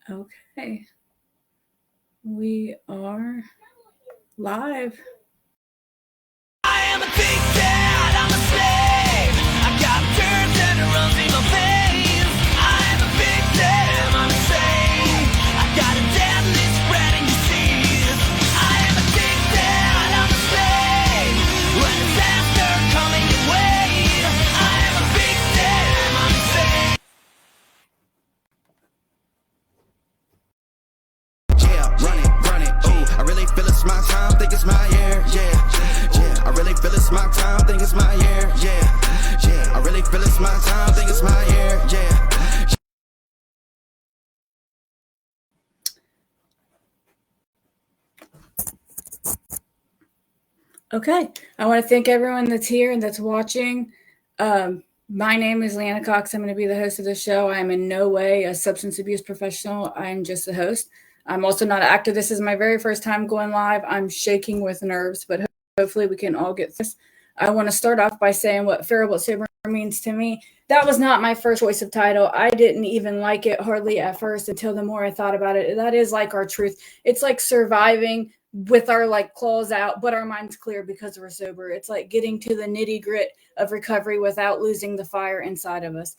Okay. We are live. I am addicted, I'm a slave. I've got germs and it runs in my veins. I am a victim, I'm insane. I've got a deadly spreading disease. I am addicted, I'm a slave. When disaster coming your way, I am a victim, I'm insane. Yeah, run it, ooh, I really feel it's my time, think it's my year, yeah, I really feel it's my time, think it's my year, yeah, I really feel it's my time, think it's my year, yeah. Okay. I want to thank everyone that's here and that's watching. My name is Lana Cox. I'm going to be the host of the show. I am in no way a substance abuse professional. I'm just the host. I'm also not an actor. This is my very first time going live. I'm shaking with nerves, but hopefully we can all get through this. I want to start off by saying what Feral but Sober means to me. That was not my first choice of title. I didn't even like it hardly at first until the more I thought about it. That is like our truth. It's like surviving with our like claws out, but our minds clear because we're sober. It's like getting to the nitty grit of recovery without losing the fire inside of us.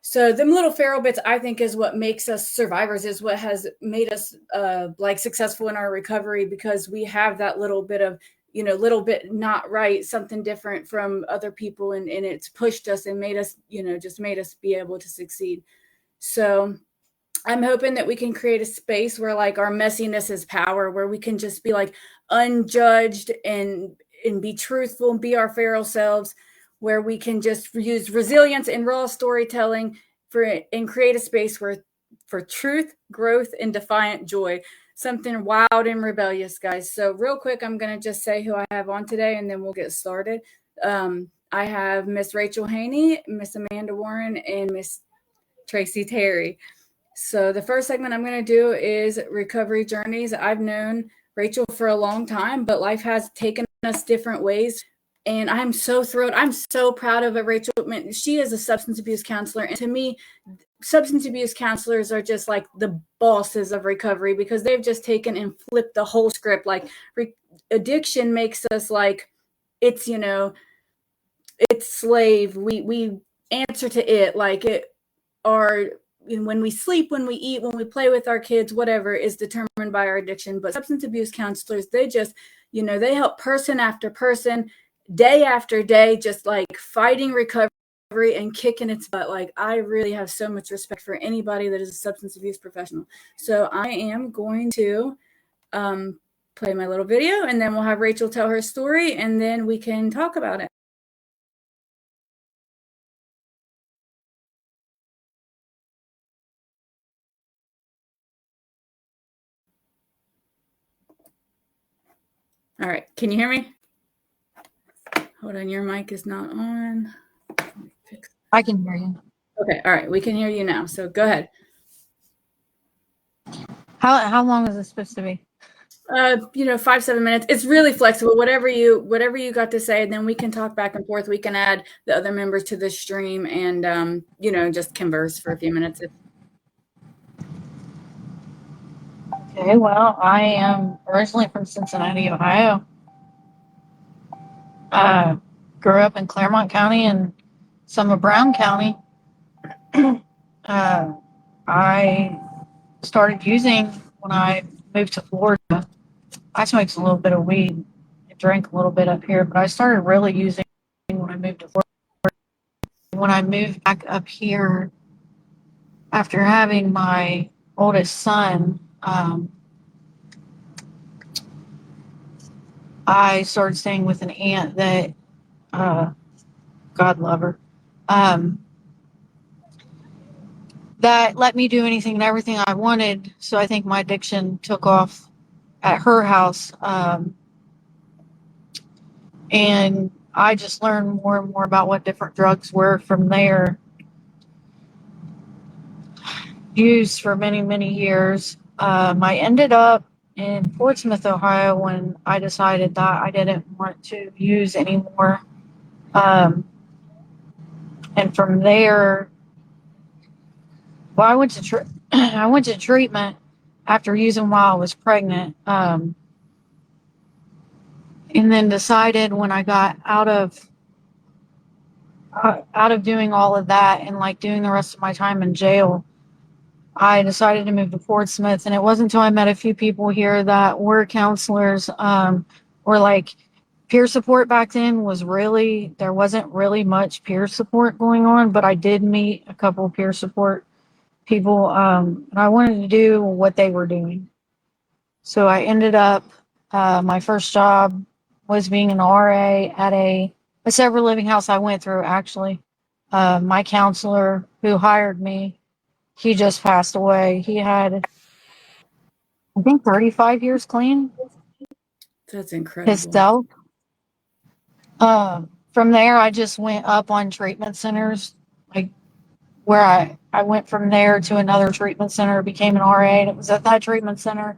So them little feral bits, I think, is what makes us survivors, is what has made us like successful in our recovery, because we have that little bit of, little bit not right, something different from other people. And it's pushed us and made us, just made us be able to succeed. So I'm hoping that we can create a space where like our messiness is power, where we can just be like unjudged and be truthful and be our feral selves, where we can just use resilience and raw storytelling and create a space for truth, growth, and defiant joy. Something wild and rebellious, guys. So real quick, I'm going to just say who I have on today, and then we'll get started. I have Miss Rachel Haney, Miss Amanda Warren, and Miss Tracy Terry. So the first segment I'm going to do is recovery journeys. I've known Rachel for a long time, but life has taken us different ways. And I'm so thrilled. I'm so proud of it, Rachel. She is a substance abuse counselor. And to me, substance abuse counselors are just like the bosses of recovery, because they've just taken and flipped the whole script. Like addiction makes us like, it's, it's slave. We answer to it. Like it are, when we sleep, when we eat, when we play with our kids, whatever is determined by our addiction. But substance abuse counselors, they just, they help person after person, day after day, just like fighting recovery and kicking its butt. Like, I really have so much respect for anybody that is a substance abuse professional. So I am going to play my little video, and then we'll have Rachel tell her story, and then we can talk about it. All right. Can you hear me? Hold on. Your mic is not on. I can hear you. Okay. All right. We can hear you now. So go ahead. How long is this supposed to be? 5-7 minutes. It's really flexible. Whatever you got to say, and then we can talk back and forth. We can add the other members to the stream and, just converse for a few minutes. Okay, well, I am originally from Cincinnati, Ohio. Grew up in Claremont County and some of Brown County. I started using when I moved to Florida. I smoked a little bit of weed and drank a little bit up here, but I started really using when I moved to Florida. When I moved back up here after having my oldest son, I started staying with an aunt that, God love her, that let me do anything and everything I wanted. So I think my addiction took off at her house. And I just learned more and more about what different drugs were from there. Used for many, many years. I ended up in Portsmouth, Ohio, when I decided that I didn't want to use anymore. And from there, Well, I went to I went to treatment after using while I was pregnant, and then decided when I got out of doing all of that and like doing the rest of my time in jail, I decided to move to Portsmouth. And it wasn't until I met a few people here that were counselors, or like peer support back then there wasn't really much peer support going on, but I did meet a couple of peer support people, and I wanted to do what they were doing. So I ended up, my first job was being an RA at a assisted living house I went through, actually. My counselor who hired me, he just passed away. He had, I think, 35 years clean That's incredible. himself. From there, I just went up on treatment centers, like where I went from there to another treatment center, became an RA, and it was at that treatment center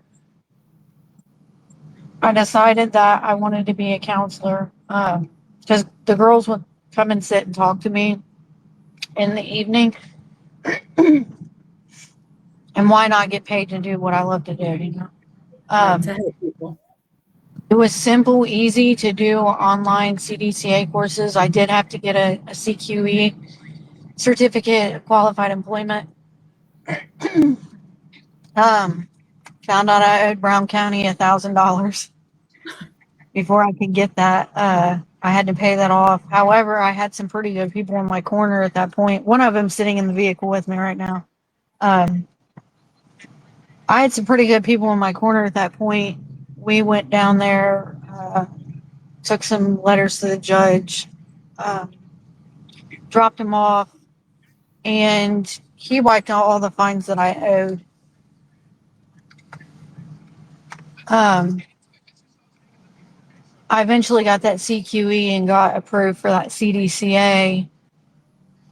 I decided that I wanted to be a counselor, because the girls would come and sit and talk to me in the evening. And why not get paid to do what I love to do, you know? Right, to help people. It was simple, easy to do online CDCA courses. I did have to get a CQE, certificate of qualified employment. Found out I owed Brown County $1,000 before I could get that. I had to pay that off. However, I had some pretty good people in my corner at that point. One of them sitting in the vehicle with me right now. I had some pretty good people in my corner at that point. We went down there, took some letters to the judge, dropped them off, and he wiped out all the fines that I owed. I eventually got that CQE and got approved for that CDCA.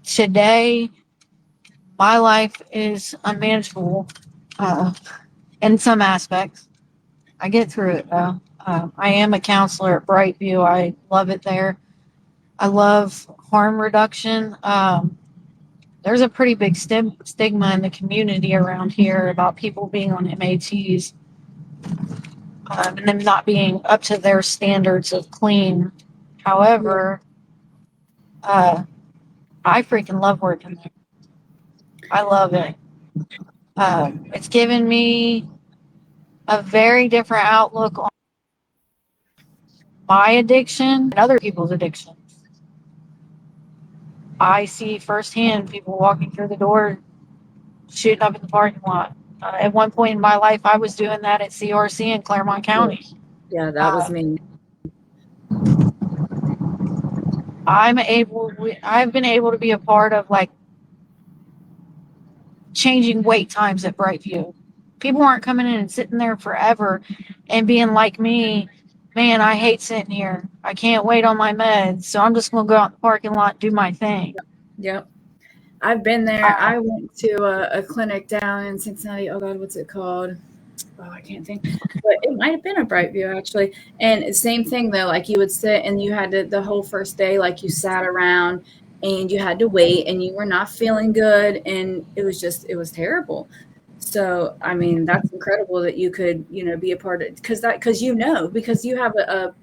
Today, my life is unmanageable in some aspects. I get through it though. I am a counselor at BrightView. I love it there. I love harm reduction. There's a pretty big stigma in the community around here about people being on MATs, and them not being up to their standards of clean. However, I freaking love working there. I love it. It's given me a very different outlook on my addiction and other people's addictions. I see firsthand people walking through the door, shooting up in the parking lot. At one point in my life, I was doing that at CRC in Claremont County. Yeah, that was me. I've been able to be a part of like changing wait times at BrightView. People aren't coming in and sitting there forever and being like me, man, I hate sitting here. I can't wait on my meds, so I'm just going to go out in the parking lot and do my thing. Yep. I've been there. I went to a clinic down in Cincinnati. Oh, God, what's it called? Oh, I can't think. But it might have been a BrightView, actually. And same thing, though. Like, you would sit and you had to, the whole first day, like, you sat around and you had to wait and you were not feeling good. And it was terrible. So, I mean, that's incredible that you could, be a part of it. Because you have a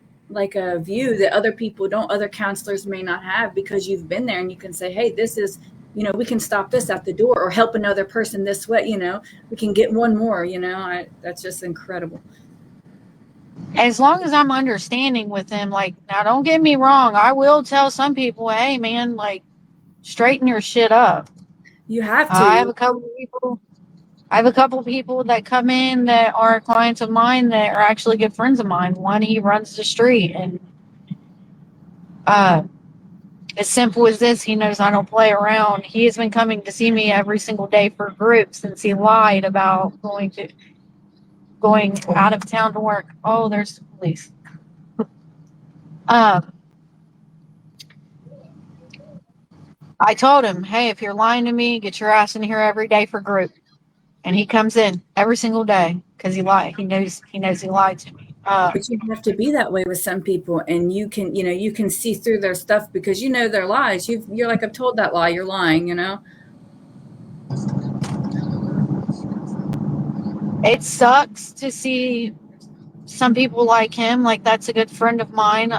view that other counselors may not have, because you've been there and you can say, hey, this is, we can stop this at the door or help another person this way, we can get one more, that's just incredible. As long as I'm understanding with them, like, now don't get me wrong, I will tell some people, hey man, like, straighten your shit up. You have to. I have a couple of people that come in that are clients of mine that are actually good friends of mine. One, he runs the street, and as simple as this, he knows I don't play around. He has been coming to see me every single day for groups since he lied about going out of town to work. Oh, there's the police. I told him, hey, if you're lying to me, get your ass in here every day for group. And he comes in every single day because he lied. He knows he lied to me. But you have to be that way with some people, and you can see through their stuff because their lies. You're like, I've told that lie. You're lying. It sucks to see some people like him. Like, that's a good friend of mine.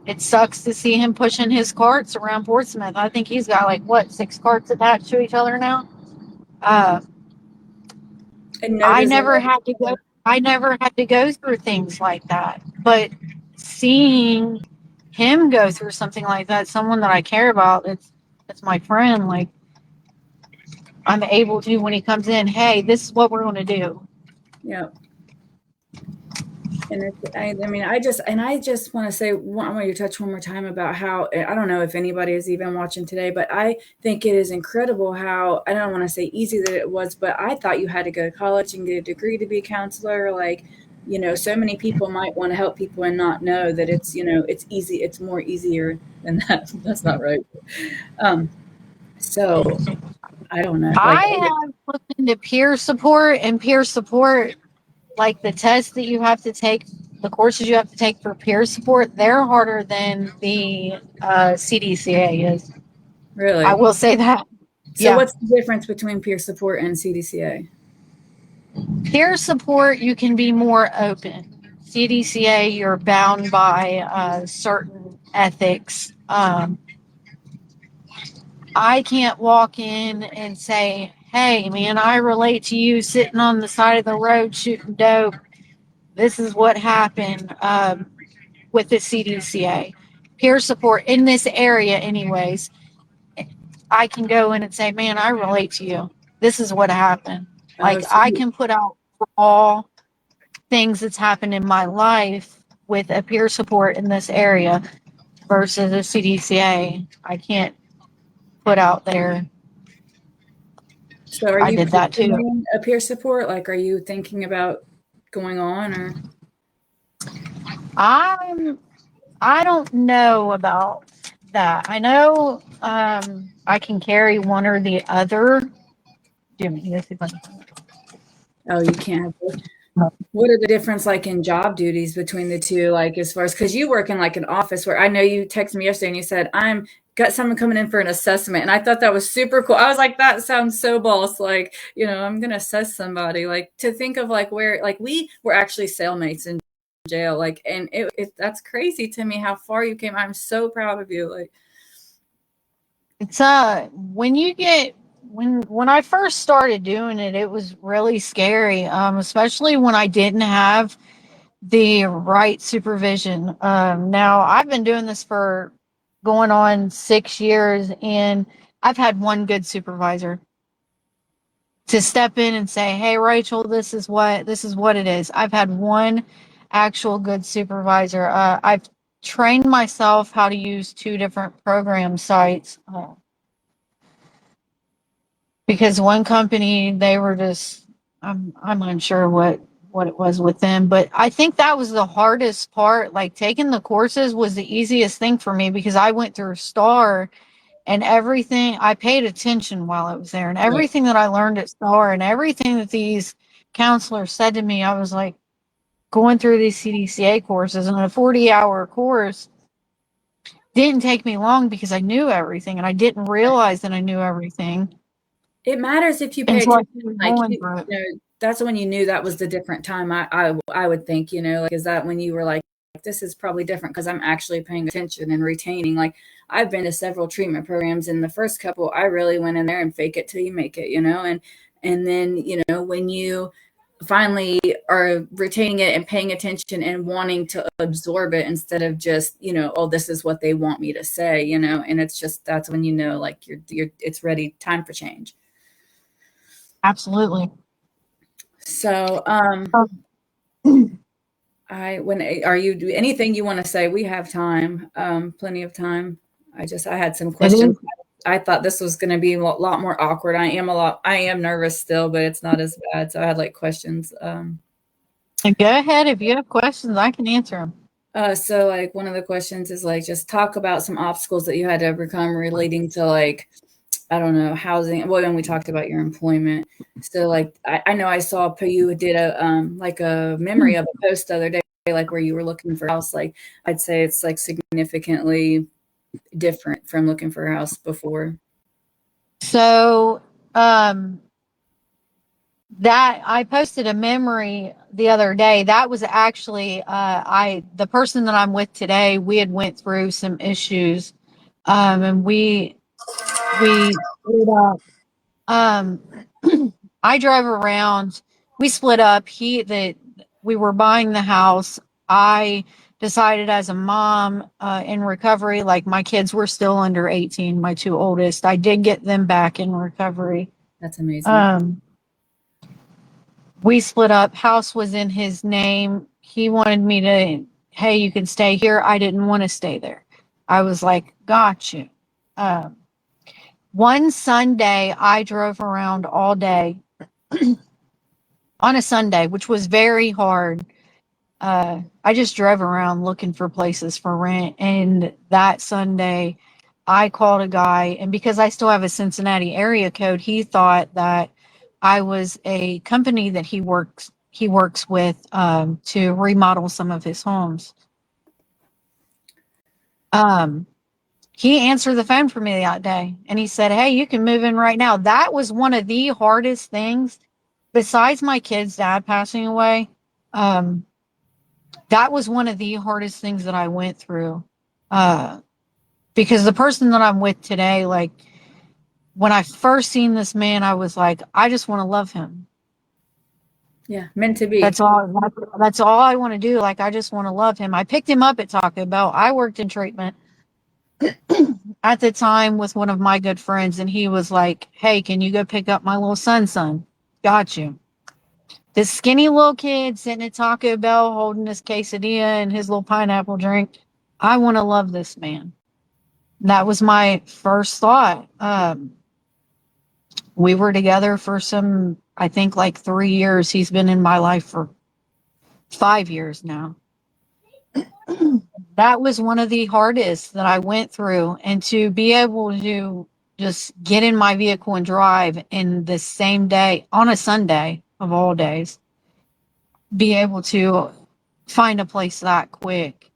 It sucks to see him pushing his carts around Portsmouth. I think he's got like what, 6 carts attached to each other now. Uh, And no I desire. never had to go. I never had to go through things like that. But seeing him go through something like that, someone that I care about, it's my friend. Like, I'm able to, when he comes in, hey, this is what we're going to do. Yeah. And I mean, I just want to say, I want you to touch one more time about how, I don't know if anybody is even watching today, but I think it is incredible how, I don't want to say easy that it was, but I thought you had to go to college and get a degree to be a counselor. Like, so many people might want to help people and not know that it's, it's easy. It's more easier than that. That's not right. So I don't know. Like, I have looked into peer support, and peer support, like the tests that you have to take, the courses you have to take for peer support, they're harder than the CDCA is. I really. will say that. So Yeah. what's the difference between peer support and CDCA? Peer support, you can be more open. CDCA, you're bound by certain ethics. I can't walk in and say, hey, man, I relate to you sitting on the side of the road shooting dope. This is what happened with the CDCA. Peer support in this area, anyways, I can go in and say, man, I relate to you. This is what happened. Oh, Like, so I can put out raw things that's happened in my life with a peer support in this area versus a CDCA. I can't put out there. So are I you did that too. pursuing a peer support? Like, are you thinking about going on or? I don't know about that. I know I can carry one or the other. Jimmy, let's see if I can find it. Oh, you can't have both. What are the difference like in job duties between the two? Like as far as, because you work in like an office where I know you texted me yesterday and you said, I'm got someone coming in for an assessment. And I thought that was super cool. I was like, that sounds so boss. Like, I'm going to assess somebody. Like to think of like where, like we were actually cellmates in jail. Like, and that's crazy to me how far you came. I'm so proud of you. Like, It's when you get when I first started doing it, it was really scary. Especially when I didn't have the right supervision. Now I've been doing this for going on 6 years, and I've had one good supervisor to step in and say, "Hey, Rachel, this is what it is." I've had one actual good supervisor. I've trained myself how to use two different program sites because one company they were just I'm unsure what it was with them, but I think that was the hardest part. Like, taking the courses was the easiest thing for me because I went through STAR, and everything I paid attention while I was there, and right. everything that I learned at STAR and everything that these counselors said to me, I was like going through these CDCA courses, and a 40-hour course didn't take me long because I knew everything, and I didn't realize that I knew everything It matters if you pay until I attention. started Like going through it. that's when you knew that was the different time. I would think, like, is that when you were like, this is probably different because I'm actually paying attention and retaining. Like I've been to several treatment programs, and the first couple, I really went in there and fake it till you make it, and then when you finally are retaining it and paying attention and wanting to absorb it instead of just oh, this is what they want me to say, and it's just that's when like you're it's ready, time for change. Absolutely. So, I when are you do anything you want to say? We have time, plenty of time. I had some It is. questions. I thought this was going to be a lot more awkward. I am nervous still, but it's not as bad. So I had like questions. Go ahead. If you have questions, I can answer them. So like one of the questions is like just talk about some obstacles that you had to overcome relating to like I don't know, housing. Well, then we talked about your employment. So like I know I saw you did like a memory of a post the other day, like where you were looking for a house. Like I'd say it's like significantly different from looking for a house before. So, that I posted a memory the other day. That was actually the person that I'm with today. We had went through some issues, and we split up. Um, I drove around. We split up. We were buying the house. I decided as a mom in recovery, like my kids were still under 18, my two oldest. I did get them back in recovery. That's amazing. We split up. House was in his name. He wanted me to, hey, you can stay here. I didn't want to stay there. I was like, got you. One Sunday, I drove around all day on a Sunday, which was very hard. I just drove around looking for places for rent. And that Sunday, I called a guy, and because I still have a Cincinnati area code, he thought that I was a company that he works with to remodel some of his homes. He answered the phone for me that day, and he said, "Hey, you can move in right now." That was one of the hardest things, besides my kid's dad passing away. That was one of the hardest things that I went through. Because the person that I'm with today, like when I first seen this man, I was like, I just want to love him. Yeah, meant to be. That's all I want to do. Like, I just want to love him. I picked him up at Taco Bell. I worked in treatment at the time with one of my good friends, and he was like, hey, can you go pick up my little son? Got you. This skinny little kid sitting at Taco Bell holding his quesadilla and his little pineapple drink. I want to love this man. That was my first thought. We were together for I think like 3 years. He's been in my life for 5 years now. That was one of the hardest that I went through. And to be able to just get in my vehicle and drive in the same day, on a Sunday of all days, be able to find a place that quick.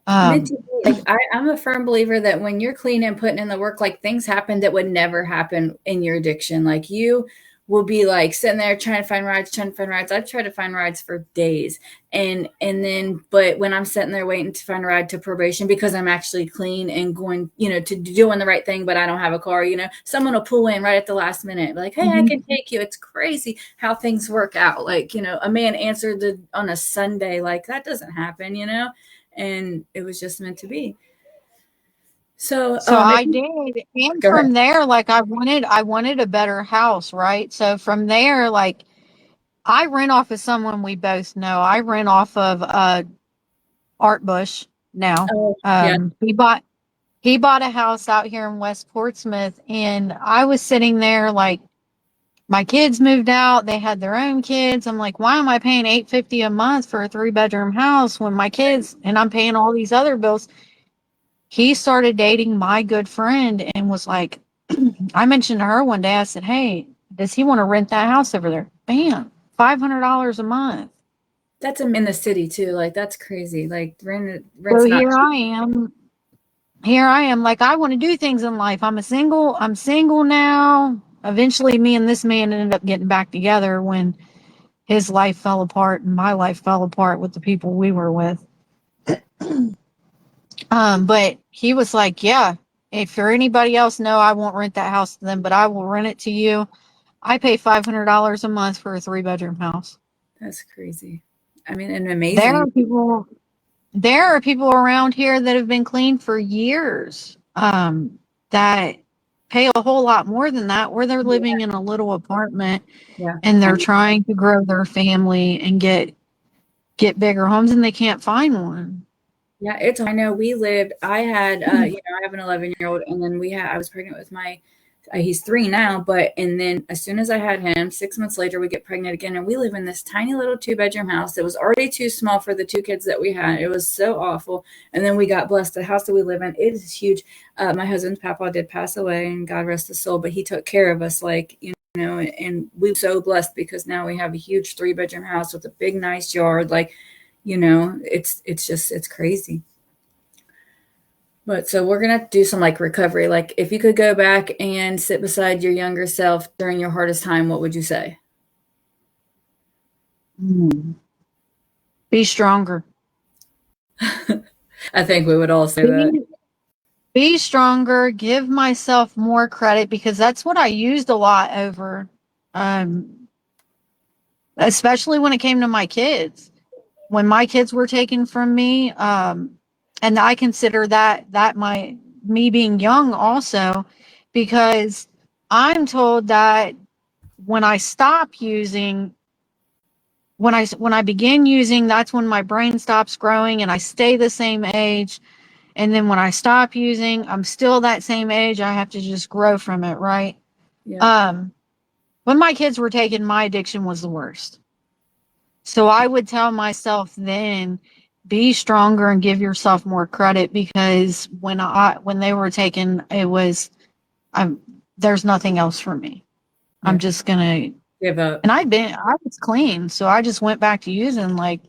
Meant to be. Like I'm a firm believer that when you're clean and putting in the work, like things happen that would never happen in your addiction. Like you will be like sitting there trying to find rides. I've tried to find rides for days. And then, but when I'm sitting there waiting to find a ride to probation because I'm actually clean and going, to doing the right thing, but I don't have a car, someone will pull in right at the last minute. Like, hey, I can take you. It's crazy how things work out. Like, a man answered on a Sunday, like that doesn't happen, and it was just meant to be. So I did. And from there, like I wanted a better house, right? So from there, like I rent off of someone we both know. I rent off of Art Bush now. Yeah. He bought a house out here in West Portsmouth, and I was sitting there like my kids moved out, they had their own kids. I'm like, why am I paying $850 a month for a 3-bedroom house when my kids, and I'm paying all these other bills? He started dating my good friend and was like, I mentioned to her one day, I said, hey, does he want to rent that house over there? Bam, $500 a month. That's in the city too. Like that's crazy. Like rent's So not here I am. Like I want to do things in life. I'm single now. Eventually me and this man ended up getting back together when his life fell apart and my life fell apart with the people we were with. But he was like, yeah, if for anybody else, no, I won't rent that house to them, but I will rent it to you. I pay $500 a month for a 3-bedroom house. That's crazy. I mean, and amazing. There are people around here that have been clean for years, that pay a whole lot more than that, where they're living in a little apartment and they're trying to grow their family and get bigger homes, and they can't find one. Yeah, I know I had, I have an 11-year-old, and then I was pregnant with he's 3 now, and then as soon as I had him, 6 months later, we get pregnant again, and we live in this tiny little 2-bedroom house that was already too small for the 2 kids that we had. It was so awful. And then we got blessed. The house that we live in, it is huge. My husband's papa did pass away, and God rest his soul, but he took care of us, like, and we were so blessed because now we have a huge 3-bedroom house with a big, nice yard. Like, it's crazy. But so we're going to do some like recovery. Like if you could go back and sit beside your younger self during your hardest time, what would you say? Be stronger. I think we would all say that. Be stronger. Give myself more credit, because that's what I used a lot over, especially when it came to my kids. When my kids were taken from me, and I consider that me being young also, because I'm told that when I stop using, when I begin using, that's when my brain stops growing and I stay the same age. And then when I stop using, I'm still that same age. I have to just grow from it, right? Yeah. When my kids were taken, my addiction was the worst. So I would tell myself then, be stronger and give yourself more credit, because when they were taken, it was, there's nothing else for me. Yeah. I'm just gonna Give up. And I was clean, so I just went back to using, like.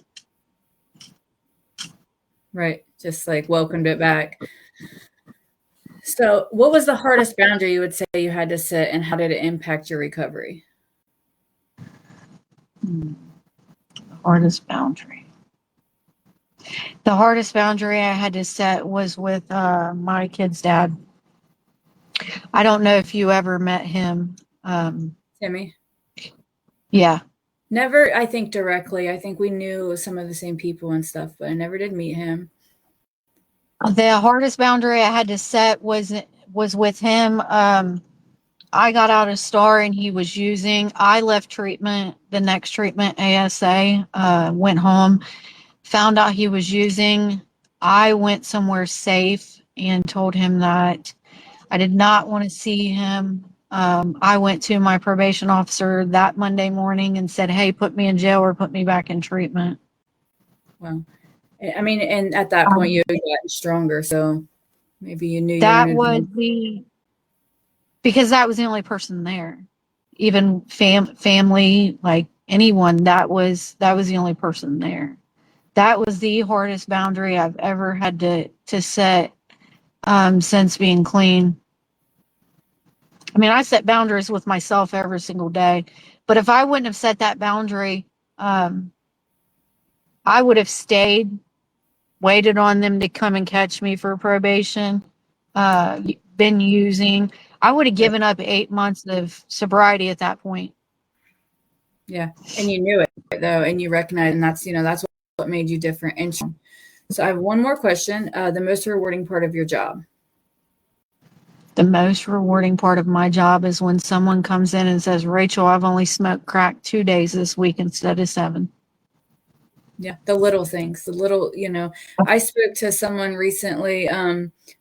Right. Just like welcomed it back. So what was the hardest boundary you would say you had to set, and how did it impact your recovery? The hardest boundary. The hardest boundary I had to set was with my kid's dad. I don't know if you ever met him. Timmy? Yeah. Never, I think, directly. I think we knew some of the same people and stuff, but I never did meet him. The hardest boundary I had to set was with him. I got out of Star and he was using. I left treatment, the next treatment, ASA, went home, found out he was using. I went somewhere safe and told him that I did not want to see him. I went to my probation officer that Monday morning and said, hey, put me in jail or put me back in treatment. Wow. I mean, and at that point you had gotten stronger, so maybe you knew that you was because that was the only person there. Even family, like anyone, that was the only person there. That was the hardest boundary I've ever had to set since being clean. I mean, I set boundaries with myself every single day, but if I wouldn't have set that boundary, I would have stayed, waited on them to come and catch me for probation, been using. I would have given up 8 months of sobriety at that point. Yeah. And you knew it though, and you recognized, and that's what made you different. And so I have one more question. The most rewarding part of your job. The most rewarding part of my job is when someone comes in and says, Rachel, I've only smoked crack 2 days this week instead of 7. Yeah, the little things, I spoke to someone recently,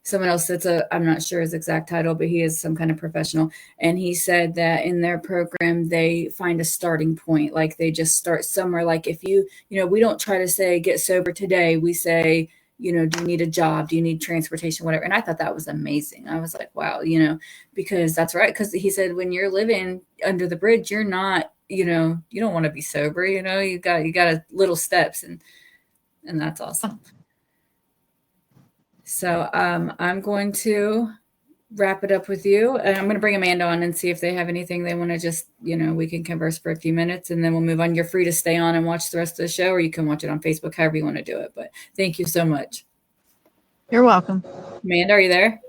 someone else I'm not sure his exact title, but he is some kind of professional. And he said that in their program, they find a starting point. Like they just start somewhere. Like if we don't try to say, get sober today. We say, do you need a job? Do you need transportation? Whatever. And I thought that was amazing. I was like, wow, because that's right. Because he said, when you're living under the bridge, you're not, you don't want to be sober, you got a little steps, and that's awesome. So I'm going to wrap it up with you, and I'm going to bring Amanda on and see if they have anything they want to just, we can converse for a few minutes and then we'll move on. You're free to stay on and watch the rest of the show, or you can watch it on Facebook, however you want to do it. But thank you so much. You're welcome. Amanda, are you there?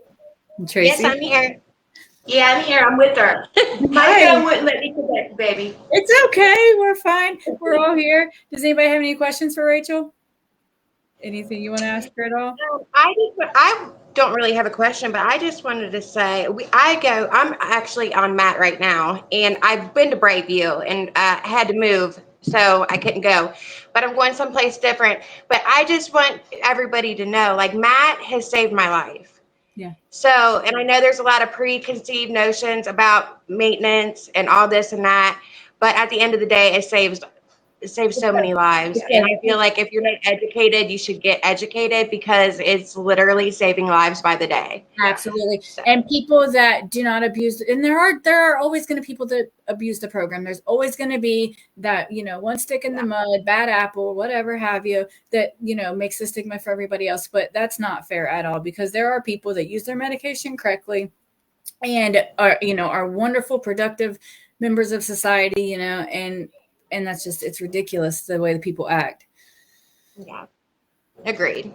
And Tracy? Yes, I'm here. Yeah, I'm here. I'm with her. My phone wouldn't let me connect, baby. It's okay. We're fine. We're all here. Does anybody have any questions for Rachel? Anything you want to ask her at all? I don't really have a question, but I just wanted to say I'm actually on Matt right now, and I've been to BrightView and had to move, so I couldn't go. But I'm going someplace different. But I just want everybody to know, like, Matt has saved my life. Yeah. So, and I know there's a lot of preconceived notions about maintenance and all this and that, but at the end of the day, it saves so many lives. And I feel like if you're not educated, you should get educated, because it's literally saving lives by the day. Absolutely. And people that do not abuse, and there are always going to be people that abuse the program. There's always going to be that, one stick in the mud, bad apple, whatever have you, that, makes the stigma for everybody else. But that's not fair at all, because there are people that use their medication correctly and are wonderful, productive members of society, and And that's just, it's ridiculous the way that people act. Yeah. Agreed.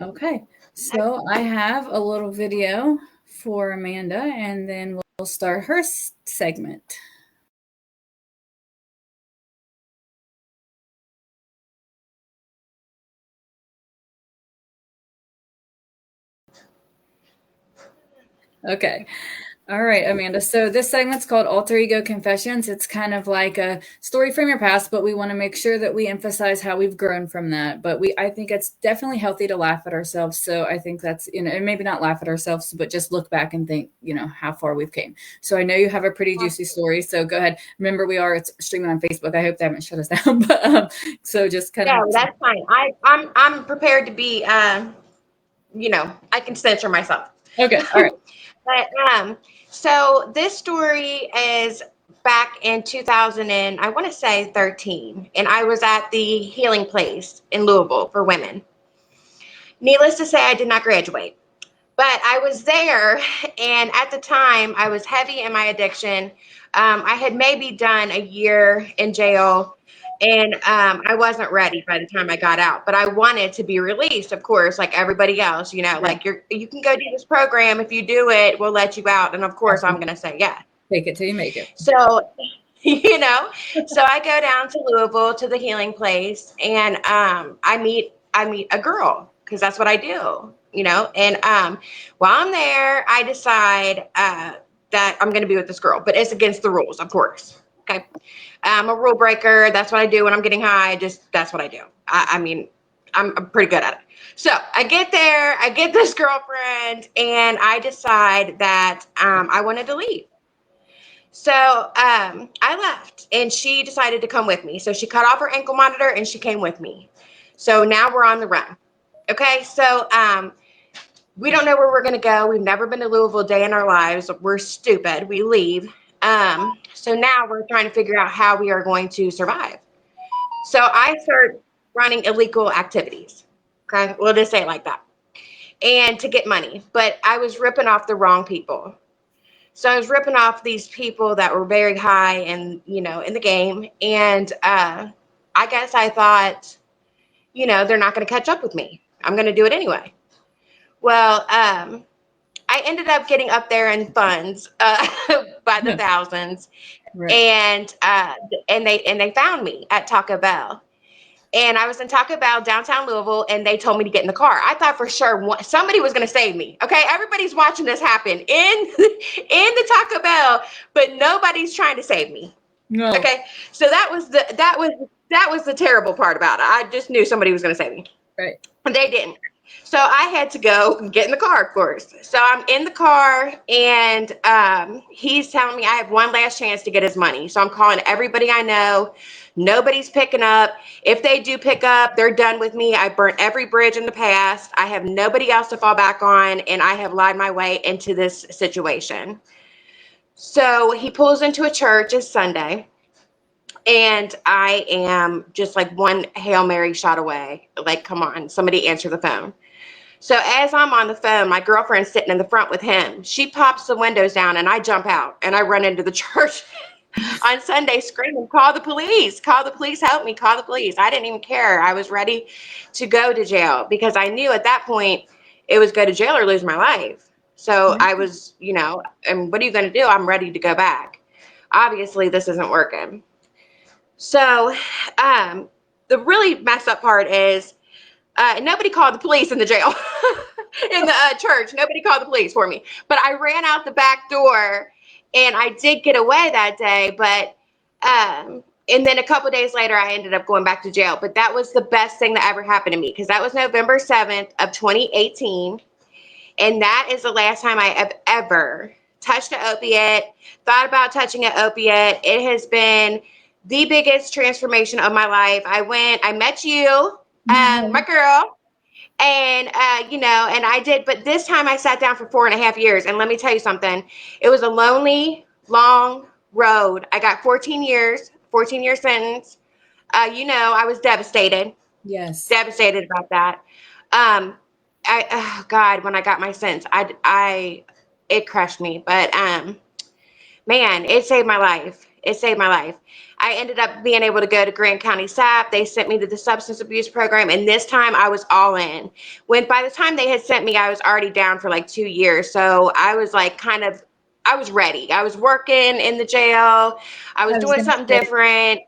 Okay. So I have a little video for Amanda, and then we'll start her segment. Okay. All right, Amanda. So this segment's called Alter Ego Confessions. It's kind of like a story from your past, but we want to make sure that we emphasize how we've grown from that. But I think it's definitely healthy to laugh at ourselves. So I think that's, and maybe not laugh at ourselves, but just look back and think, how far we've came. So I know you have a pretty juicy story. So go ahead. Remember, it's streaming on Facebook. I hope they haven't shut us down. But so just kind of. No, that's fine. I'm prepared to be. I can censor myself. Okay. All right. But so this story is back in 2000 and I want to say 13, and I was at the Healing Place in Louisville for women. Needless to say, I did not graduate, but I was there, and at the time I was heavy in my addiction. I had maybe done a year in jail, and I wasn't ready by the time I got out, but I wanted to be released, of course, like everybody else, like you can go do this program. If you do it, we'll let you out. And of course, I'm going to say, yeah. Take it till you make it. So, so I go down to Louisville to the Healing Place, and I meet a girl, because that's what I do, and while I'm there, I decide that I'm going to be with this girl, but it's against the rules, of course. Okay. I'm a rule breaker. That's what I do when I'm getting high. That's what I do. I'm pretty good at it. So I get there, I get this girlfriend, and I decide that I wanted to leave. So I left, and she decided to come with me. So she cut off her ankle monitor, and she came with me. So now we're on the run. Okay. So we don't know where we're going to go. We've never been to Louisville a day in our lives. We're stupid. We leave. So now we're trying to figure out how we are going to survive. So I start running illegal activities. Okay. We'll just say it like that. And to get money, but I was ripping off the wrong people. So I was ripping off these people that were very high and, in the game. And, I guess I thought, they're not going to catch up with me. I'm going to do it anyway. Well, I ended up getting up there in funds by the thousands, Right. and they found me at Taco Bell, and I was in Taco Bell downtown Louisville, and they told me to get in the car. I thought for sure somebody was going to save me. Okay, everybody's watching this happen in the Taco Bell, but nobody's trying to save me. No. Okay, so that was the terrible part about it. I just knew somebody was going to save me. Right. And they didn't. So I had to go get in the car, of course. So I'm in the car, and he's telling me I have one last chance to get his money. So I'm calling everybody I know. Nobody's picking up. If they do pick up, they're done with me. I burnt every bridge in the past. I have nobody else to fall back on, and I have lied my way into this situation. So he pulls into a church. It's Sunday. And I am just like one Hail Mary shot away. Like, come on, somebody answer the phone. So as I'm on the phone, my girlfriend's sitting in the front with him. She pops the windows down, and I jump out, and I run into the church on Sunday screaming, call the police, help me, call the police. I didn't even care. I was ready to go to jail because I knew at that point it was go to jail or lose my life. So I was, and what are you going to do? I'm ready to go back. Obviously, this isn't working. So the really messed up part is nobody called the police in the jail, in the church. Nobody called the police for me. But I ran out the back door, and I did get away that day. But and then a couple of days later, I ended up going back to jail. But that was the best thing that ever happened to me because that was November 7th of 2018. And that is the last time I have ever touched an opiate, thought about touching an opiate. It has been the biggest transformation of my life. I met you, my girl, and, and I did, but this time I sat down for 4.5 years. And let me tell you something, it was a lonely, long road. I got 14 year sentence. I was devastated. Yes. Devastated about that. Oh God, when I got my sentence, it crushed me, but, man, it saved my life. It saved my life. I ended up being able to go to Grant County SAP. They sent me to the substance abuse program, and this time I was all in. When by the time they had sent me, I was already down for like 2 years. So I was like I was ready. I was working in the jail. I was doing something different.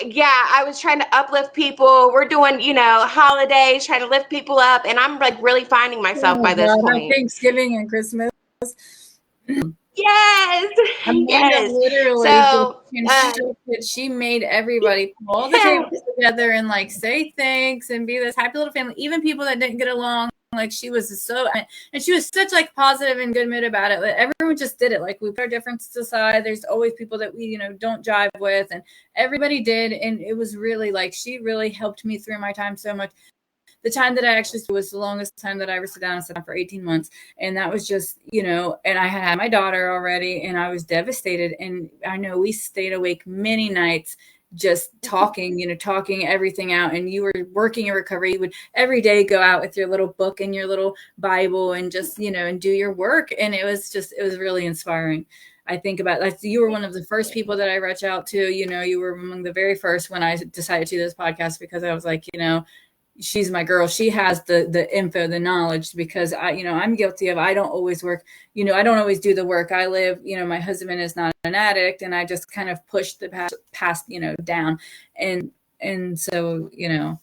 Yeah, I was trying to uplift people. We're doing, holidays, trying to lift people up, and I'm like really finding myself by this point. Thanksgiving and Christmas. Yes, Amanda yes. literally So, she made everybody pull all the families together and like say thanks and be this happy little family. Even people that didn't get along, like she was and she was such like positive and good mood about it. Like, everyone just did it. Like we put our differences aside. There's always people that we don't jive with, and everybody did. And it was really like she really helped me through my time so much. The time that I actually was the longest time that I ever sat down for 18 months. And that was just, and I had my daughter already and I was devastated. And I know we stayed awake many nights just talking everything out. And you were working in recovery. You would every day go out with your little book and your little Bible and just, and do your work. And it was really inspiring. I think about like you were one of the first people that I reached out to, you were among the very first when I decided to do this podcast, because I was like, she's my girl. She has the info, the knowledge, because I'm guilty of, I don't always work, I don't always do the work. I live, my husband is not an addict, and I just kind of pushed the past, down. And so, yeah,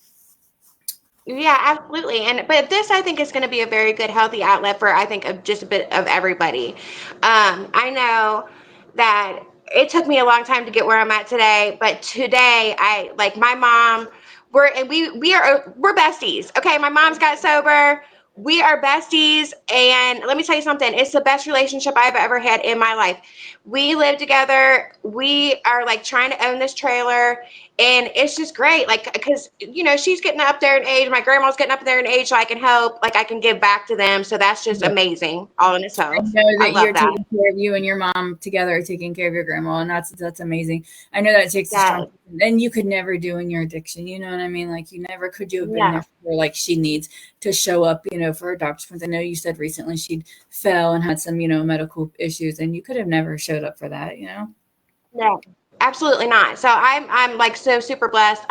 absolutely. But this, I think, is going to be a very good, healthy outlet for, I think, of just a bit of everybody. I know that it took me a long time to get where I'm at today, but today I like my mom. We're besties. Okay, my mom's got sober. We are besties, and let me tell you something. It's the best relationship I've ever had in my life. We live together. We are like trying to own this trailer, and it's just great. Like, because she's getting up there in age. My grandma's getting up there in age, so I can help. Like, I can give back to them. So that's just amazing, all in itself. I know that love that. Taking care of you and your mom together are taking care of your grandma, and that's amazing. I know that takes a strong, and you could never do in your addiction. You know what I mean? Like you never could you have been there for her, like she needs to show up, for her doctor's appointments. I know you said recently she fell and had some, medical issues, and you could have never showed up for that, No, absolutely not. So I'm like so super blessed.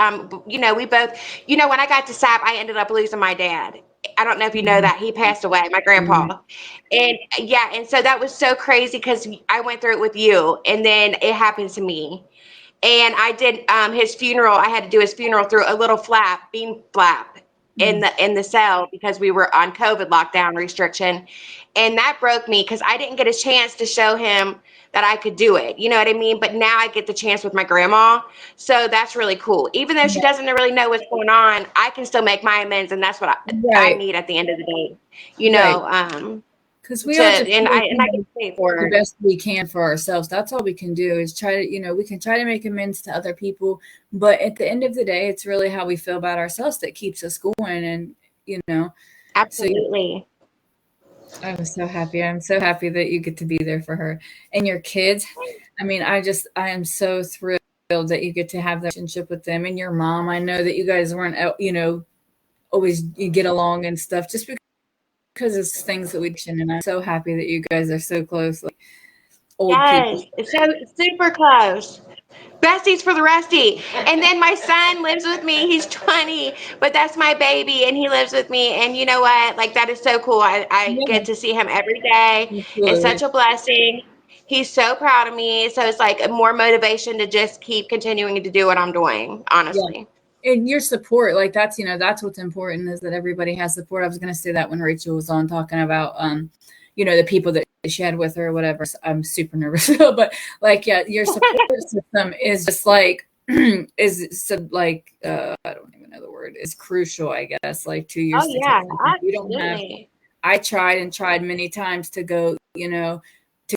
We both, when I got to SAP, I ended up losing my dad. I don't know if you know that he passed away, my grandpa. And and so that was so crazy because I went through it with you, and then it happened to me. And I did his funeral. I had to do his funeral through a little beam flap in the cell because we were on COVID lockdown restriction. And that broke me because I didn't get a chance to show him that I could do it. You know what I mean? But now I get the chance with my grandma. So that's really cool. Even though she doesn't really know what's going on, I can still make my amends. And that's what I need at the end of the day. Because we all just and I can pay for the best we can for ourselves. That's all we can do is try to, we can try to make amends to other people. But at the end of the day, it's really how we feel about ourselves that keeps us going. And, Absolutely. So I was so happy. I'm so happy that you get to be there for her and your kids. I mean, I am so thrilled that you get to have that relationship with them and your mom. I know that you guys weren't, always you get along and stuff just because it's things that we do. And I'm so happy that you guys are so close, like old people. It's so super close. Besties for the resty. And then my son lives with me. He's 20, but that's my baby, and he lives with me. And you know what? Like, that is so cool. I get to see him every day. Absolutely. It's such a blessing. He's so proud of me. So it's like more motivation to just keep continuing to do what I'm doing, honestly. Yeah. And your support, like that's what's important is that everybody has support. I was going to say that when Rachel was on talking about, the people that she had with her or whatever. I'm super nervous, but like, your support system is just like, I don't even know the word, is crucial, I guess, like to your absolutely. You don't have, I tried many times to go, to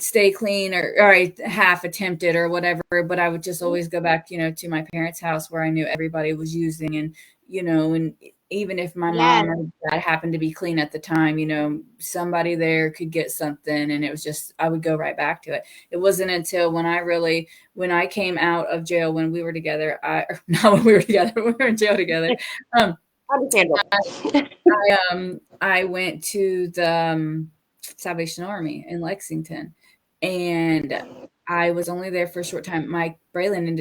stay clean or I half attempted or whatever, but I would just always go back, to my parents' house where I knew everybody was using and, and even if my mom or dad happened to be clean at the time, somebody there could get something. And it was just, I would go right back to it. It wasn't until when I came out of jail, when we were together, when we were in jail together. I went to the Salvation Army in Lexington, and I was only there for a short time. My Braylon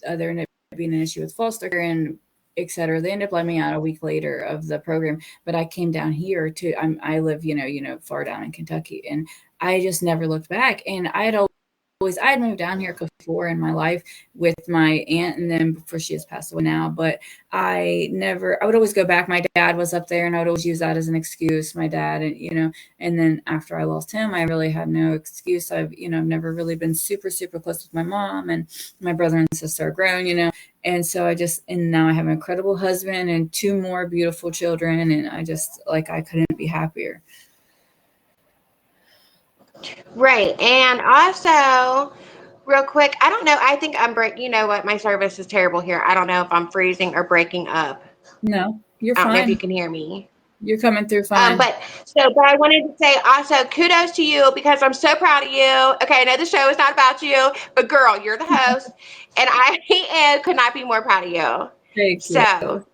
there ended up being an issue with foster care and et cetera. They ended up letting me out a week later of the program, but I came down here to, I live, far down in Kentucky, and I just never looked back. And I had moved down here before in my life with my aunt, and then before she has passed away now, but I would always go back. My dad was up there, and I would always use that as an excuse, my dad, and then after I lost him, I really had no excuse. I've never really been super, super close with my mom, and my brother and sister are grown, and so and now I have an incredible husband and two more beautiful children, and I couldn't be happier. Right. And also, real quick, I don't know. I think you know what? My service is terrible here. I don't know if I'm freezing or breaking up. No, you're I don't know if you fine. can hear me. You're coming through fine. But I wanted to say also kudos to you because I'm so proud of you. Okay, I know the show is not about you, but girl, you're the host, and I could not be more proud of you. Thank you. So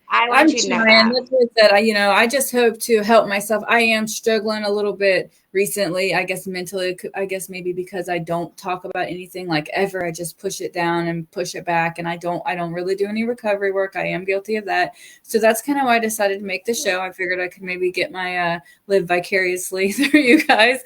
I want I'm you to know trying. that. That's what I said. I just hope to help myself. I am struggling a little bit recently, I guess mentally, I guess maybe because I don't talk about anything like ever. I just push it down and push it back. And I don't really do any recovery work. I am guilty of that. So that's kind of why I decided to make the show. I figured I could maybe get my, live vicariously through you guys.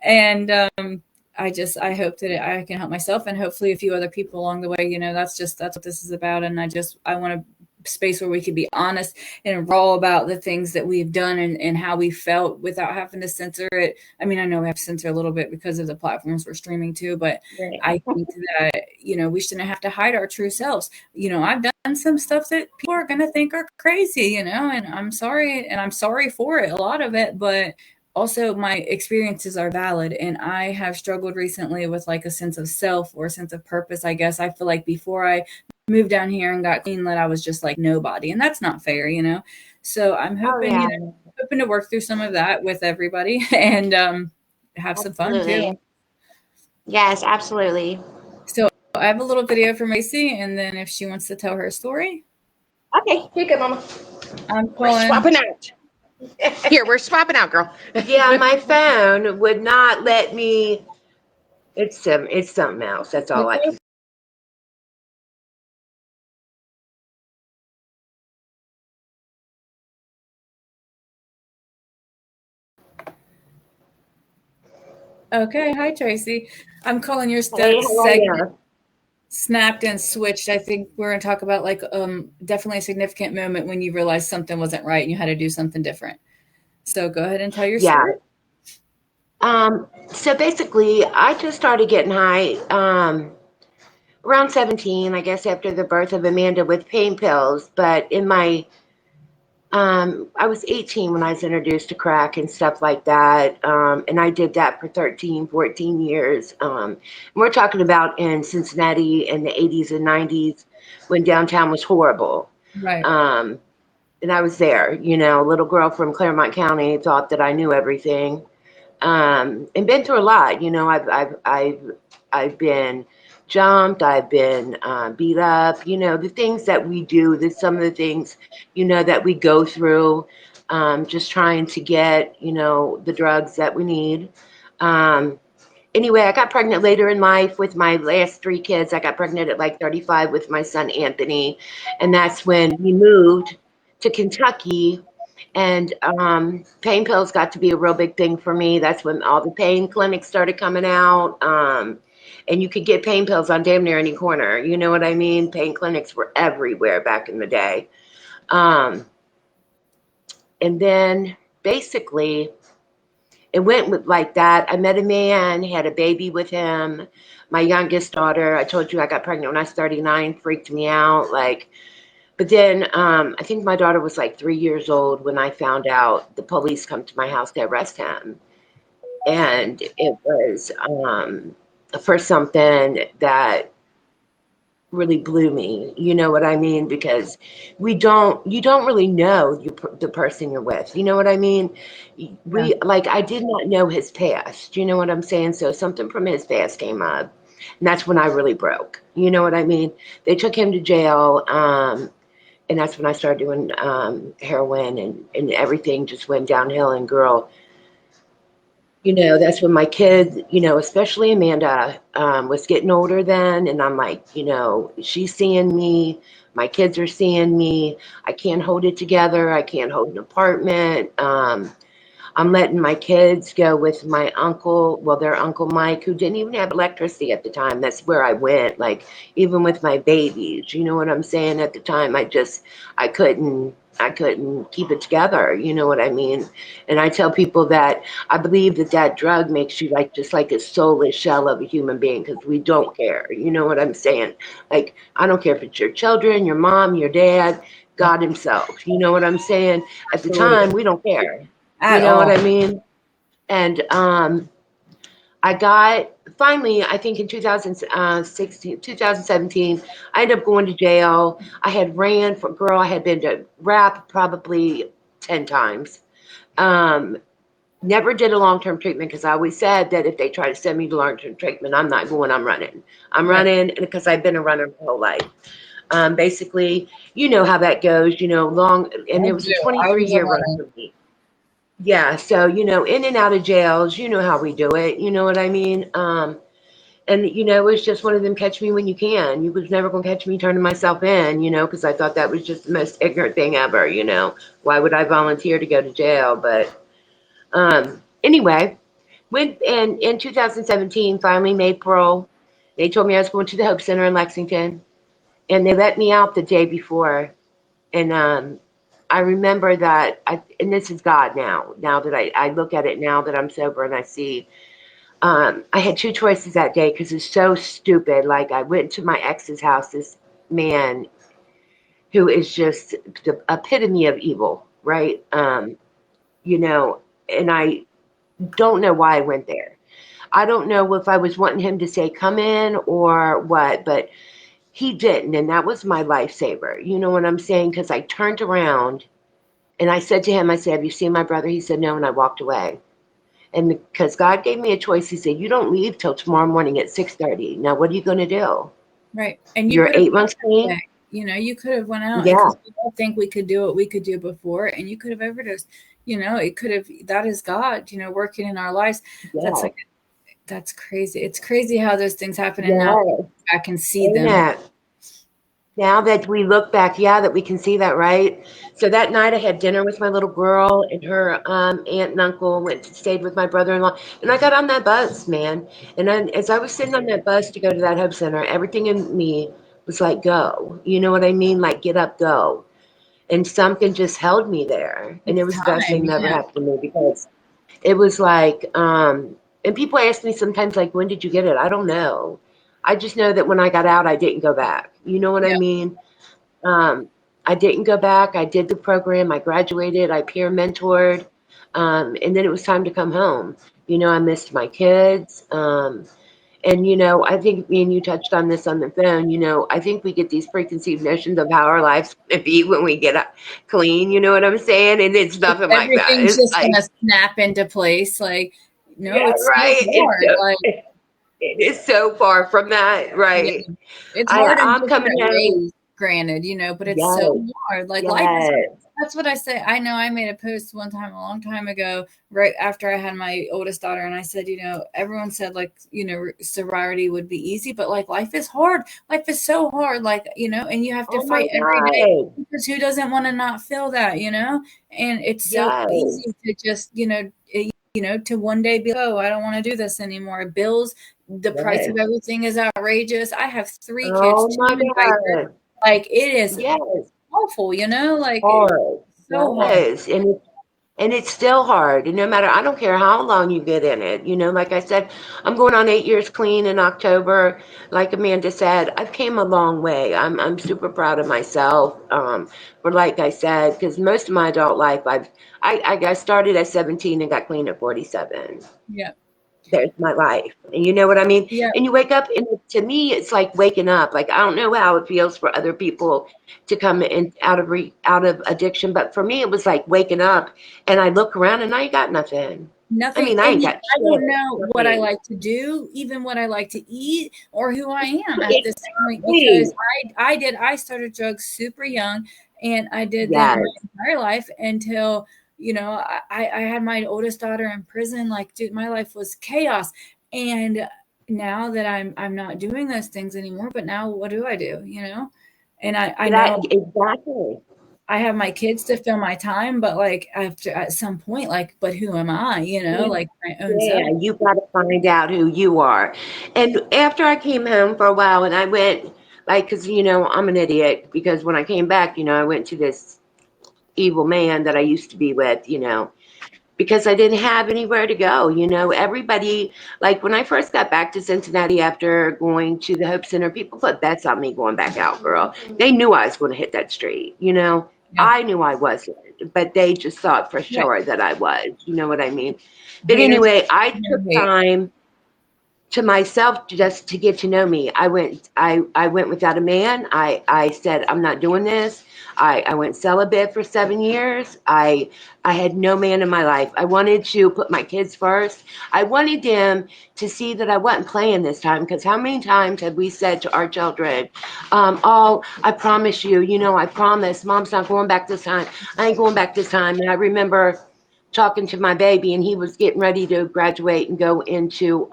And, I hope that I can help myself and hopefully a few other people along the way. That's what this is about. And I want to space where we could be honest and raw about the things that we've done and how we felt without having to censor it. I mean, I know we have to censor a little bit because of the platforms we're streaming to, but right. I think that, we shouldn't have to hide our true selves. I've done some stuff that people are going to think are crazy, and I'm sorry, and I'm sorry for it, a lot of it, but also my experiences are valid. And I have struggled recently with like a sense of self or a sense of purpose. I guess I feel like before I moved down here and got clean, that I was just like nobody, and that's not fair, So I'm hoping, hoping to work through some of that with everybody and have some fun too. Yes, absolutely. So I have a little video from Macy, and then if she wants to tell her story. Okay, here you go, Mama. We're swapping out. Here, we're swapping out, girl. Yeah, my phone would not let me. It's something else. That's all I can. Okay, hi Tracy. I'm calling your segment snapped and switched. I think we're going to talk about like definitely a significant moment when you realized something wasn't right and you had to do something different. So go ahead and tell your story. So basically, I just started getting high around 17, I guess, after the birth of Amanda with pain pills. But in my I was 18 when I was introduced to crack and stuff like that. And I did that for 13, 14 years. We're talking about in Cincinnati in the 80s and 90s when downtown was horrible. Right. And I was there, a little girl from Claremont County, thought that I knew everything. And been through a lot. I've been jumped, I've been beat up, the things that we do, some of the things, that we go through, just trying to get, the drugs that we need. Anyway, I got pregnant later in life with my last 3 kids. I got pregnant at like 35 with my son, Anthony. And that's when we moved to Kentucky. And pain pills got to be a real big thing for me. That's when all the pain clinics started coming out. And you could get pain pills on damn near any corner. You know what I mean? Pain clinics were everywhere back in the day. And then basically it went like that. I met a man, had a baby with him. My youngest daughter, I told you I got pregnant when I was 39, freaked me out. But then I think my daughter was like 3 years old when I found out the police come to my house to arrest him. And it was for something that really blew me. You know what I mean? Because you don't really know the person you're with. You know what I mean? I did not know his past. You know what I'm saying? So something from his past came up. And that's when I really broke. You know what I mean? They took him to jail. And that's when I started doing heroin and everything just went downhill. And girl, that's when my kids, especially Amanda, was getting older then. And I'm like, she's seeing me. My kids are seeing me. I can't hold it together. I can't hold an apartment. I'm letting my kids go with my uncle, well, their Uncle Mike, who didn't even have electricity at the time. That's where I went, like, even with my babies, you know what I'm saying? At the time, I couldn't keep it together, you know what I mean? And I tell people that I believe that drug makes you like just like a soulless shell of a human being, because we don't care, you know what I'm saying? Like, I don't care if it's your children, your mom, your dad, God himself, you know what I'm saying? At the time, we don't care. You At know what all. I mean? And I got finally, I think in 2017, I ended up going to jail. I had ran for girl. I had been to rap probably 10 times. Um, Never did a long-term treatment because I always said that if they try to send me to long-term treatment, I'm not going. I'm running. I'm Right. running because I've been a runner my whole life. Basically, you know how that goes. Long, and it was a I was a 23-year run runner. for me. Yeah, so in and out of jails, you know how we do it, you know what I mean? And it was just one of them catch me when you can. You was never gonna catch me turning myself in, because I thought that was just the most ignorant thing ever. Why would I volunteer to go to jail? But anyway, went in 2017, finally made parole. They told me I was going to the Hope Center in Lexington, and they let me out the day before. And I remember that, and this is God now that I look at it now that I'm sober and I see, I had two choices that day because it's so stupid. Like, I went to my ex's house, this man who is just the epitome of evil, right? And I don't know why I went there. I don't know if I was wanting him to say, come in or what, but he didn't. And that was my lifesaver. You know what I'm saying? Because I turned around and I said to him, I said, have you seen my brother? He said, no. And I walked away. And because God gave me a choice, he said, you don't leave till tomorrow morning at 6:30. Now, what are you going to do? Right. And you You're could have 8 months clean? you could have went out Yeah. because we don't think we could do what we could do before, and you could have overdosed. It could have, that is God, working in our lives. That's Yeah. like, that's crazy. It's crazy how those things happen, and now Yeah. I can see Ain't them. that? Now that we look back, yeah, that we can see that, right? So that night I had dinner with my little girl and her aunt and uncle, stayed with my brother-in-law, and I got on that bus, man. And then as I was sitting on that bus to go to that Hope Center, everything in me was like, go. You know what I mean? Like, get up, go. And something just held me there. And it It's was the best time. thing that ever Yeah. happened to me because it was like, and people ask me sometimes, like, when did you get it? I don't know. I just know that when I got out, I didn't go back. You know what I Yeah. mean? Um, I didn't go back. I did the program. I graduated. I peer mentored. And then it was time to come home. I missed my kids. And, I think me and you touched on this on the phone. I think we get these preconceived notions of how our lives going to be when we get up clean. You know what I'm saying? And it's nothing like that. Everything's It's just like, gonna snap into place. Like, no, yeah, it's so right. hard. Like, It is so far from that. yeah, Right. it's hard in I'm coming different home. ways, granted, but it's so Yes. hard. Like, life is, Yes. that's what I say. I know I made a post one time, a long time ago, right after I had my oldest daughter, and I said, everyone said, like, sobriety would be easy, but like, life is hard. Life is so hard. Like, and you have to Oh my fight every day, God. because who doesn't want to not feel that, And it's so Yes. easy to just, to one day be, oh, I don't want to do this anymore. Bills, the price Yes. of everything is outrageous. I have 3 kids, Oh 2 my in diapers. God. Like, it is Yes. awful, like, Hard. so hard. Yes. And it's still hard. And no matter, I don't care how long you get in it. Like I said, I'm going on 8 years clean in October. Like Amanda said, I've came a long way. I'm super proud of myself. For like I said, because most of my adult life, I started at 17 and got clean at 47. Yeah. There's my life. And you know what I mean? Yeah. And you wake up, and to me, it's like waking up. Like, I don't know how it feels for other people to come in out of addiction, but for me, it was like waking up, and I look around, and I ain't got nothing. I Nothing. mean, I And ain't got I don't shit. know what I like to do, even what I like to eat, or who I am at this point, because Exactly. I started drugs super young, and I did them Yes. my entire life until, I had my oldest daughter in prison. Like, dude, my life was chaos. And now that I'm not doing those things anymore, but now what do? And I know exactly. I have my kids to fill my time, but like after at some point, like, but who am I? Like my own self. Yeah, you got to find out who you are. And after I came home for a while, and I went, like, because, I'm an idiot, because when I came back, I went to this evil man that I used to be with, because I didn't have anywhere to go. Everybody, like when I first got back to Cincinnati after going to the Hope Center, people put bets on me going back out, girl. They knew I was going to hit that street, Yeah. I knew I wasn't, but they just thought for Right. sure that I was. You know what I mean? But Haters anyway, I gonna took hate. time to myself just to get to know me. I went without a man. I said, I'm not doing this. I went celibate for 7 years. I had no man in my life. I wanted to put my kids first. I wanted them to see that I wasn't playing this time, because how many times have we said to our children, oh, I promise you, I promise, mom's not going back this time. I ain't going back this time. And I remember talking to my baby, and he was getting ready to graduate and go into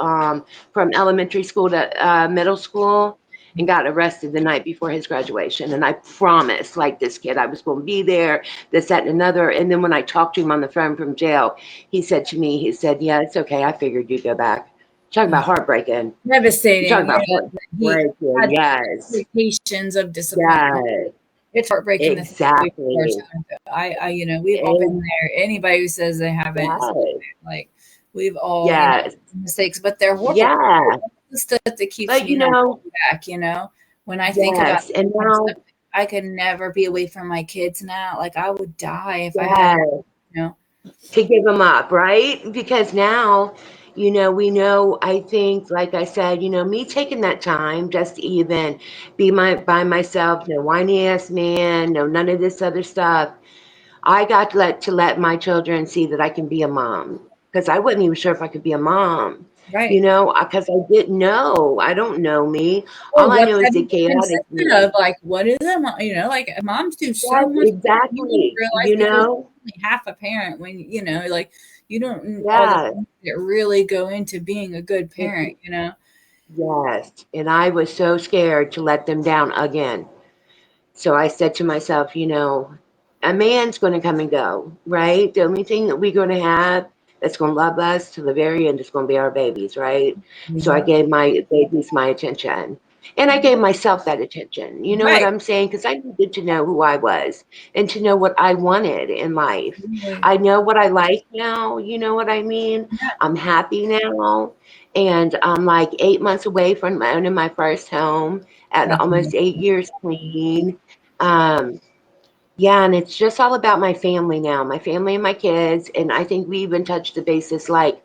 from elementary school to middle school, and got arrested the night before his graduation. And I promised, like, this kid, I was going to be there, this, that, and another. And then when I talked to him on the phone from jail, he said to me, yeah, it's okay. I figured you'd go back. Talking about heartbreaking. Devastating. Talking about He heartbreaking. had Yes. expectations of disappointment. Yes. It's heartbreaking. Exactly. We've all been there. Anybody who says they haven't, Yes. like, we've all Yes. mistakes, but they're horrible. Yeah. The stuff that keeps But me not going back. When I think about yes. And now, I could never be away from my kids now. Like, I would die if I had, to give them up, right? Because now, we know, I think, like I said, me taking that time just to even be by myself, no whiny ass man, no none of this other stuff. I got to let my children see that I can be a mom, because I wasn't even sure if I could be a mom. Right. Because I didn't know. I don't know me. Or All I what know that is the even chaotic. consisted of, like, what is it? Like, moms do so Yes, much. You exactly. don't realize because you're only half a parent when, like, you don't all the Yes. things that really go into being a good parent, Yes. And I was so scared to let them down again. So I said to myself, a man's going to come and go, right? The only thing that we're going to have that's going to love us to the very end is going to be our babies, right? So I gave my babies my attention. And I gave myself that attention. You know what Right. I'm saying? Because I needed to know who I was and to know what I wanted in life. I know what I like now. You know what I mean? Yeah. I'm happy now. And I'm like 8 months away from owning my first home at That's almost 8 years clean. Yeah, and it's just all about my family now, my family and my kids. And I think we even touched the basis, like,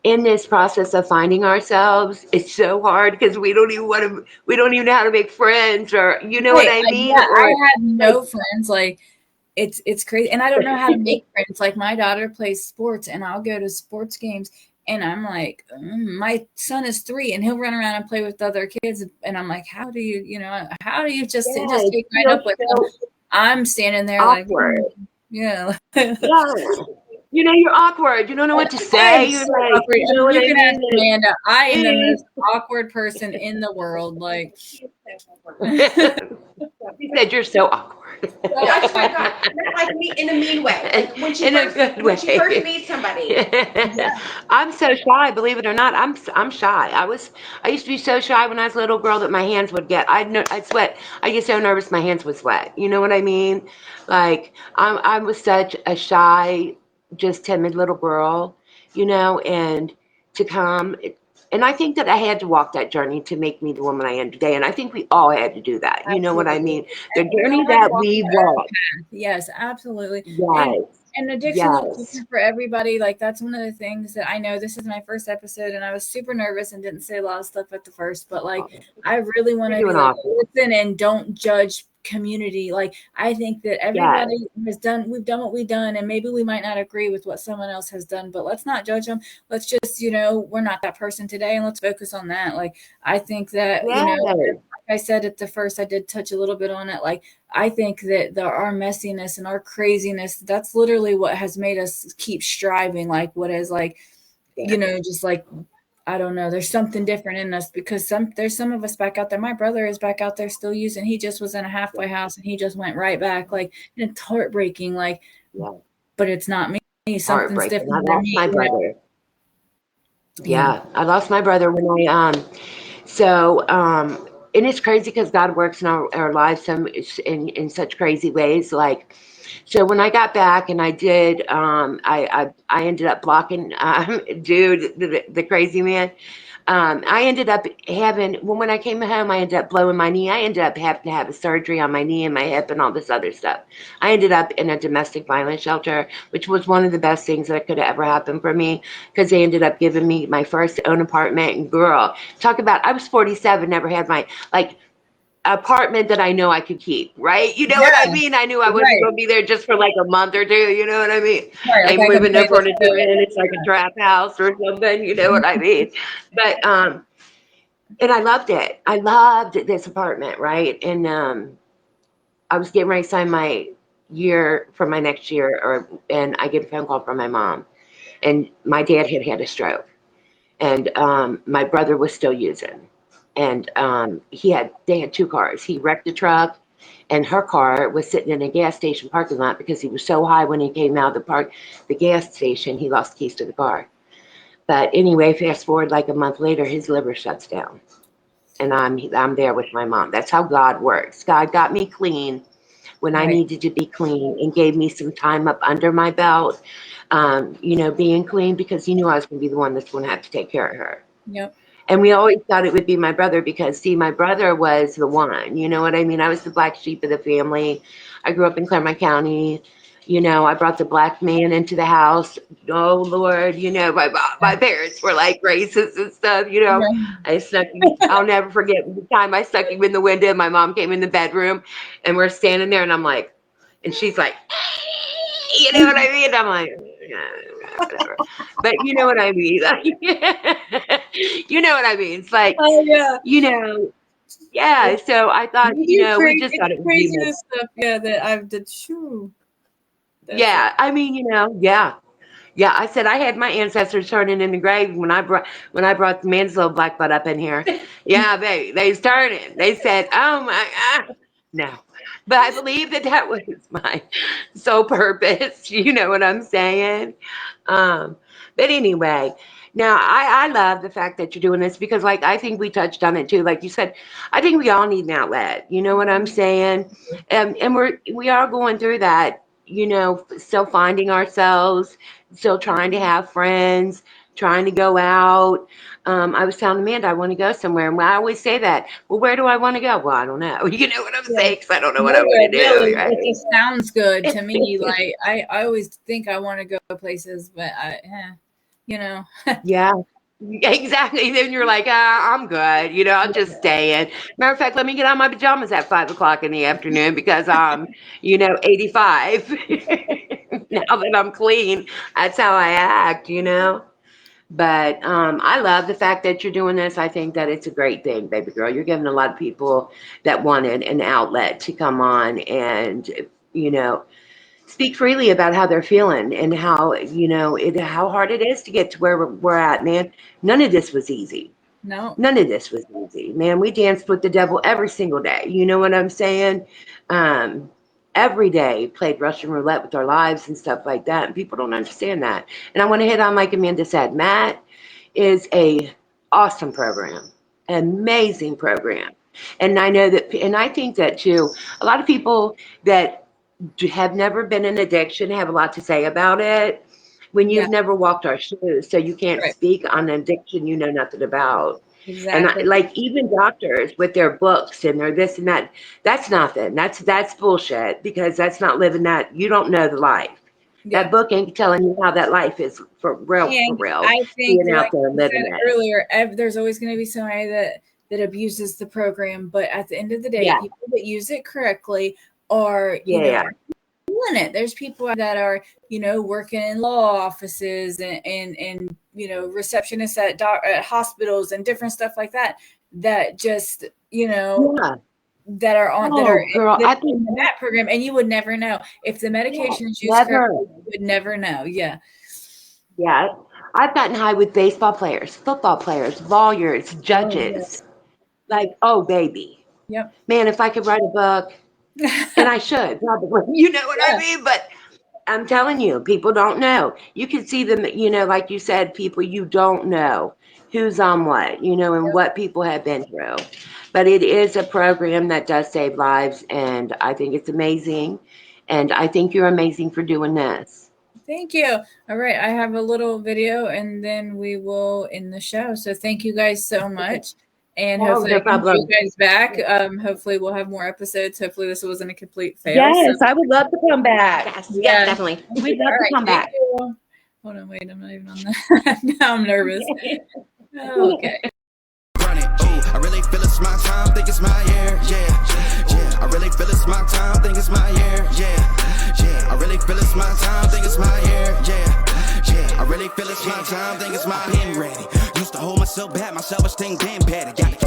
in this process of finding ourselves, it's so hard because we don't even know how to make friends, or you know what Right. I mean? Yeah, I Or had no friends. Like, it's crazy, and I don't know how to make friends. Like, my daughter plays sports, and I'll go to sports games, and I'm like, my son is 3, and he'll run around and play with other kids, and I'm like, how do you just yeah, just it take right feels up with them? so I'm standing there like, awkward. yeah. Yeah. You're awkward. You don't know what to I am say. You're so like, awkward. you know what You I can ask mean? Amanda. I am the Like, most awkward person in the world. Like, she said you're so awkward. I swear to God, not like me in a mean way. Like when she In a first good when she way. first meets somebody. I'm so shy, believe it or not. I'm shy. I used to be so shy when I was a little girl that my hands would get. I'd sweat. I get so nervous my hands would sweat. You know what I mean? Like I was such a shy, just timid little girl, and to come. And I think that I had to walk that journey to make me the woman I am today. And I think we all had to do that. You know what I mean? The we journey all have to that walk we our own walk. path. Yes, absolutely. Yes. And addiction looks Yes. different for everybody. Like, that's one of the things that I know. This is my first episode, and I was super nervous and didn't say a lot of stuff at the first. But, like, I really want to You're be doing like, awesome. listen and don't judge community. Like, I think that everybody we've done what we've done, and maybe we might not agree with what someone else has done, but let's not judge them. Let's just, we're not that person today, and let's focus on that. Like, I think that, Yes. I said at the first, I did touch a little bit on it. Like, I think that our messiness and our craziness, that's literally what has made us keep striving. Like, what is like, just like, I don't know, there's something different in us, because there's some of us back out there. My brother is back out there still using. He just was in a halfway house and he just went right back. Like, and it's heartbreaking. Like, but it's not me. Something's different. I lost my brother. Yeah, I lost my brother when and it's crazy because God works in our lives in such crazy ways. Like, so when I got back and I did, I ended up blocking, dude, the crazy man. I ended up when I came home, I ended up blowing my knee. I ended up having to have a surgery on my knee and my hip and all this other stuff. I ended up in a domestic violence shelter, which was one of the best things that could have ever happened for me, because they ended up giving me my first own apartment. And girl, talk about, I was 47, never had my, apartment that I know I could keep, right? You know what I mean? I knew I wasn't going to be there just for like a month or two. You know what I mean? Right, Like moving no furniture in. It's like a trap house or something. You know what I mean? But, and I loved it. I loved this apartment, right? And I was getting ready to sign my year for my next year, and I get a phone call from my mom. And my dad had a stroke. And my brother was still using. And they had 2 cars. He wrecked the truck, and her car was sitting in a gas station parking lot because he was so high when he came out of the gas station, he lost the keys to the car. But anyway, fast forward like a month later, his liver shuts down, and I'm there with my mom. That's how God works. God got me clean when I needed to be clean, and gave me some time up under my belt, being clean, because he knew I was going to be the one that's going to have to take care of her. Yep. And we always thought it would be my brother because, see, my brother was the one, you know what I mean? I was the black sheep of the family. I grew up in Claremont County. I brought the black man into the house. Oh, Lord, my parents were like racist and stuff, I snuck him. I'll never forget the time I stuck him in the window. My mom came in the bedroom, and we're standing there, and I'm like, and she's like, you know what I mean? I'm like, whatever. But you know what I mean? You know what I mean? It's like, yeah. So I thought, we just thought it was crazy stuff. Yeah, that I've did. Shoo. Yeah, I mean, yeah. I said I had my ancestors turning in the grave when I brought the man's little black butt up in here. Yeah, they started. They said, "Oh my God, no," but I believe that was my sole purpose. You know what I'm saying? But anyway, now I love the fact that you're doing this, because, like, I think we touched on it too. Like you said, I think we all need an outlet. You know what I'm saying? And we are going through that. Still finding ourselves, still trying to have friends, trying to go out. I was telling Amanda I want to go somewhere, and I always say that. Well, where do I want to go? Well, I don't know. You know what I'm saying? Because I don't know what I want to do. Really, right? it just sounds good to me. Like, I always think I want to go places, but Yeah. Exactly. Then you're like, I'm good. I'll just stay in. Matter of fact, let me get on my pajamas at 5:00 in the afternoon because I'm, 85. Now that I'm clean, that's how I act. But I love the fact that you're doing this. I think that it's a great thing, baby girl. You're giving a lot of people that wanted an outlet to come on and, speak freely about how they're feeling and how, how hard it is to get to where we're at, man. None of this was easy. no. None of this was easy, man. We danced with the devil every single day. You know what I'm saying? Every day played Russian roulette with our lives and stuff like that. And people don't understand that. And I want to hit on, like Amanda said, Matt is a awesome program, amazing program. And I know that, and I think that too, a lot of people that have never been in addiction have a lot to say about it when you've never walked our shoes, so you can't speak on addiction you know nothing about. Exactly. And like even doctors with their books and their this and that, that's nothing. That's bullshit, because that's not living that. You don't know the life. That book ain't telling you how that life is for real. And for real. I think, being out like there you living said it. earlier, there's always going to be somebody that abuses the program, but at the end of the day, people that use it correctly are, doing it. There's people that are, working in law offices and receptionists at hospitals and different stuff like that. that just, you know, Yeah. that are on that Oh, are girl, I in think the MAT program, and you would never know if the medication is used never. correctly. You would never know. Yeah. Yeah. I've gotten high with baseball players, football players, lawyers, Oh judges. yes. Like, oh, baby. Yep. Man, if I could write a book, and I should, probably, you know what I Yeah. mean? But I'm telling you, people don't know. You can see them, you know, like you said, people you don't know who's on what, you know, and what people have been through. But it is a program that does save lives, and I think it's amazing. And I think you're amazing for doing this. Thank you. All right, I have a little video, and then we will end the show. So thank you guys so much, and Oh, hopefully no I can get you problem. guys back. Hopefully we'll have more episodes. Hopefully this wasn't a complete fail. Yes, So I would love to come back. Yes, yeah, yes, definitely. We'd love all to right, come thank back. you. Hold on, wait, I'm not even on that. Now I'm nervous. Okay. Run it, ooh, I really feel it's my time, think it's my year, yeah, yeah. I really feel it's my time, think it's my year, yeah, yeah. I really feel it's my time, think it's my year, yeah, yeah. I really feel it's my time, think it's my been ready. Used to hold myself back, my self-esteem been bad. Got